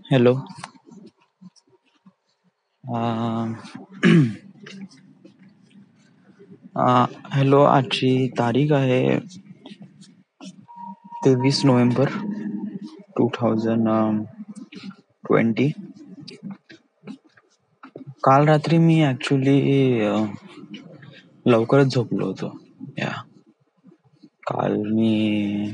Hello. Hello, आजची तारीख आहे 23 नोव्हेंबर 2020. काल रात्री मी ऍक्च्युली लवकरच झोपलो होतो. काल मी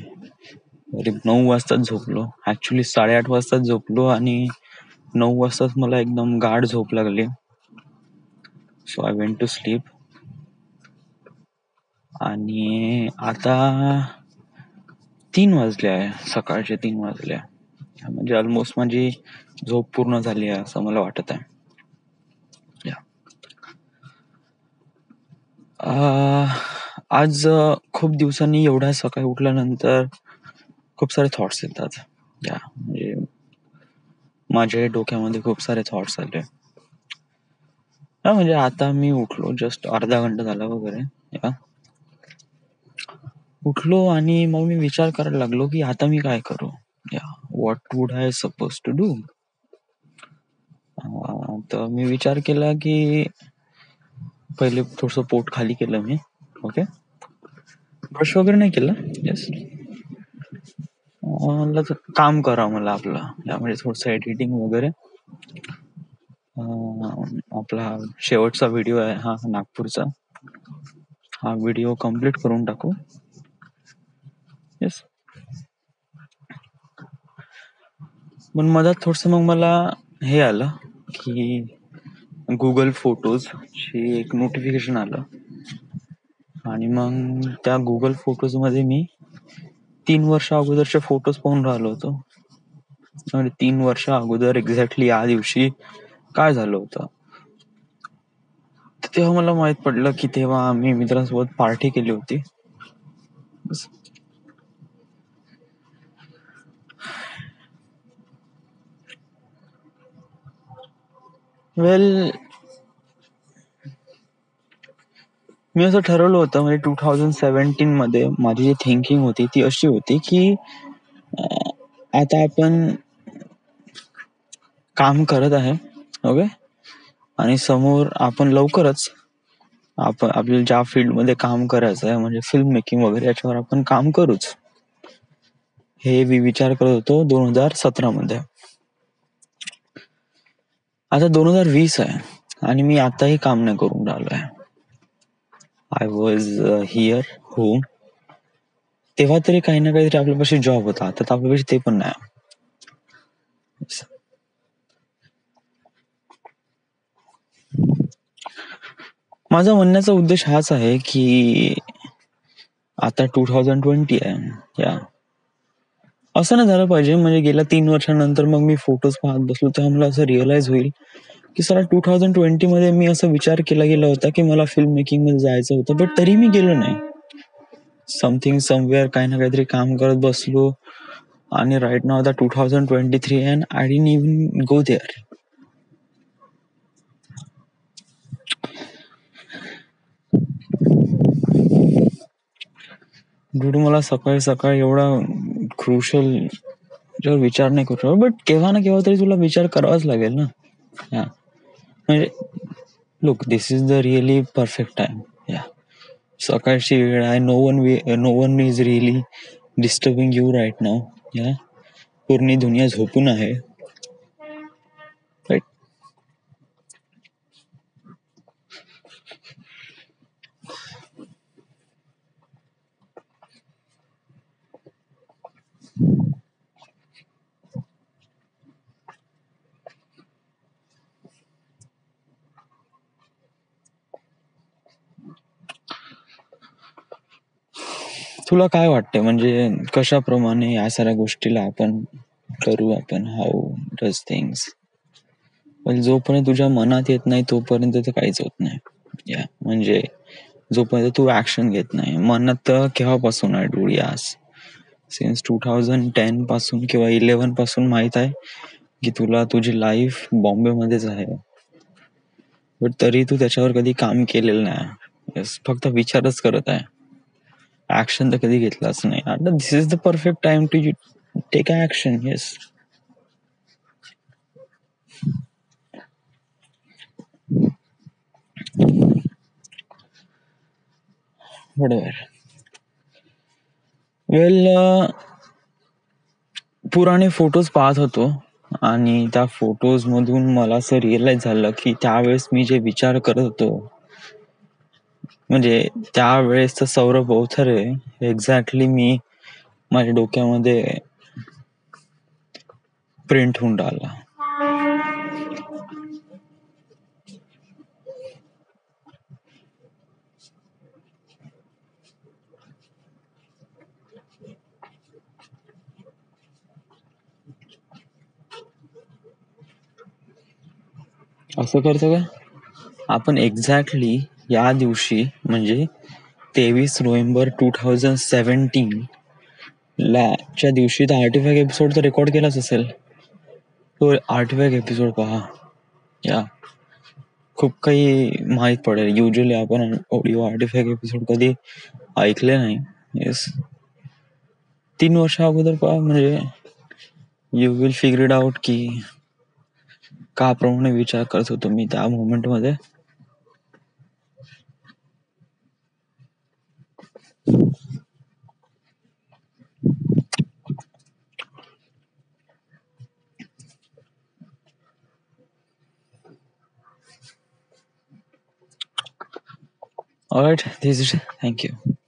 9 वाजताच झोपलो. ऍक्च्युली 8:30 वाजताच झोपलो आणि 9 वाजताच मला एकदम गाढ झोप लागली. So I went to sleep. आणि आता 3 वाजले आहे, सकाळचे 3 वाजले. म्हणजे ऑलमोस्ट माझी झोप पूर्ण झाली आहे असं मला वाटत आहे. आज खूप दिवसांनी एवढ्या सकाळी उठल्यानंतर खूप सारे थॉट्स येतात. म्हणजे माझ्या डोक्यामध्ये खूप सारे थॉट्स आले. म्हणजे आता मी उठलो, जस्ट अर्धा घंटा झाला वगैरे. उठलो आणि मग मी विचार करायला लागलो की आता मी काय करू. What would I suppose to do. तर मी विचार केला की पहिले थोडस पोट खाली केलं मी. ओके, ब्रश वगैरे नाही केलं. काम करावं मला आपलं, यामध्ये थोडस एडिटिंग वगैरे. आपला शेवटचा व्हिडिओ आहे हा नागपूरचा, हा व्हिडिओ कम्प्लीट करून टाकू. येस. पण मधात थोडस मग मला हे आलं की गुगल फोटोज ची एक नोटिफिकेशन आलं. आणि मग त्या गुगल फोटोज मध्ये मी 3 वर्ष अगोदरचे फोटोज पाहून राहिलो होतो. आणि 3 वर्ष अगोदर एक्झॅक्टली या दिवशी काय झालं होतं. तेव्हा मला माहित पडलं की तेव्हा आम्ही मित्रांसोबत पार्टी केली होती. वेल, मी असं ठरवलं होतं, म्हणजे 2017 मध्ये माझी जी थिंकिंग होती ती अशी होती की आता आपण काम करत आहे. ओके, आणि समोर आपण लवकरच आपल्याला ज्या फील्ड मध्ये काम करायचं आहे म्हणजे फिल्म मेकिंग वगैरे याच्यावर आपण काम करूच, हे मी विचार करत होतो 2017 मध्ये. आता 2020 आहे आणि मी आताही काम नाही करून राहिलो आहे. I was here home. तेव्हा तरी काही ना काहीतरी आपल्यापाशी जॉब होता, आता तर आपल्यापाशी ते पण नाही. माझा म्हणण्याचा उद्देश हाच आहे की आता 2020 आहे. असं नाही झालं पाहिजे म्हणजे गेल्या 3 वर्षानंतर मग मी फोटोज पाहत बसलो तेव्हा मला असं रिअलाइज होईल की सर 2020 मध्ये मी असा विचार केला गेला होता की मला फिल्म मेकिंग मध्ये जायचं होतं, बट तरी मी गेलो नाही. समथिंग समवेअर काही ना काहीतरी काम करत बसलो आणि राईट नाव आता 2023 and I didn't even go there. मला सकाळी सकाळी एवढा क्रुशल विचार नाही करू, बट केव्हा ना केव्हा तरी तुला विचार करावाच लागेल ना. म्हणजे look, this is the really perfect time. सकाळची वेळ आहे. No one is really disturbing you right now. पूर्ण दुनिया झोपून आहे. राईट. तुला काय वाटतं म्हणजे कशाप्रमाणे या साऱ्या गोष्टीला आपण करू, आपण हाऊ डज थिंग्स. पण जोपर्यंत तुझ्या मनात येत नाही तोपर्यंत ते काहीच होत नाही. म्हणजे जोपर्यंत तू ऍक्शन घेत नाही. मनात तर केव्हापासून आहे डुळियास, सिन्स 2010 पासून किंवा 11 पासून माहित आहे की तुला तुझी लाईफ बॉम्बे मध्येच आहे, बट तरी तू त्याच्यावर कधी काम केलेलं नाही. फक्त विचारच करत आहे. ऍक्शन तर कधी घेतलाच नाही. आता this is the perfect time to take action. Yes. Whatever. Well, पुराणे फोटोज पाहत होतो आणि त्या फोटोज मधून मला असं रिअलाइज झालं की त्यावेळेस मी जे विचार करत होतो, म्हणजे त्यावेळेसचं सौरभ अवथरे एक्झॅक्टली मी माझ्या डोक्यामध्ये प्रिंट होऊन राहिला. असं करतो का आपण एक्झॅक्टली या दिवशी, म्हणजे 23 नोव्हेंबर 2017 च्या दिवशी तर आर्टिफॅक्ट एपिसोड तर रेकॉर्ड केलाच असेल. तो आर्टिफॅक्ट एपिसोड पहा. या खूप काही माहीत पडेल. युजली आपण ऑडिओ आर्टिफॅक्ट एपिसोड कधी ऐकले नाही. येस, 3 वर्षा अगोदर पहा, म्हणजे you will figure it out की का प्रमाणे विचार करत होतो मी त्या मोमेंट मध्ये. Alright, this is it. Thank you.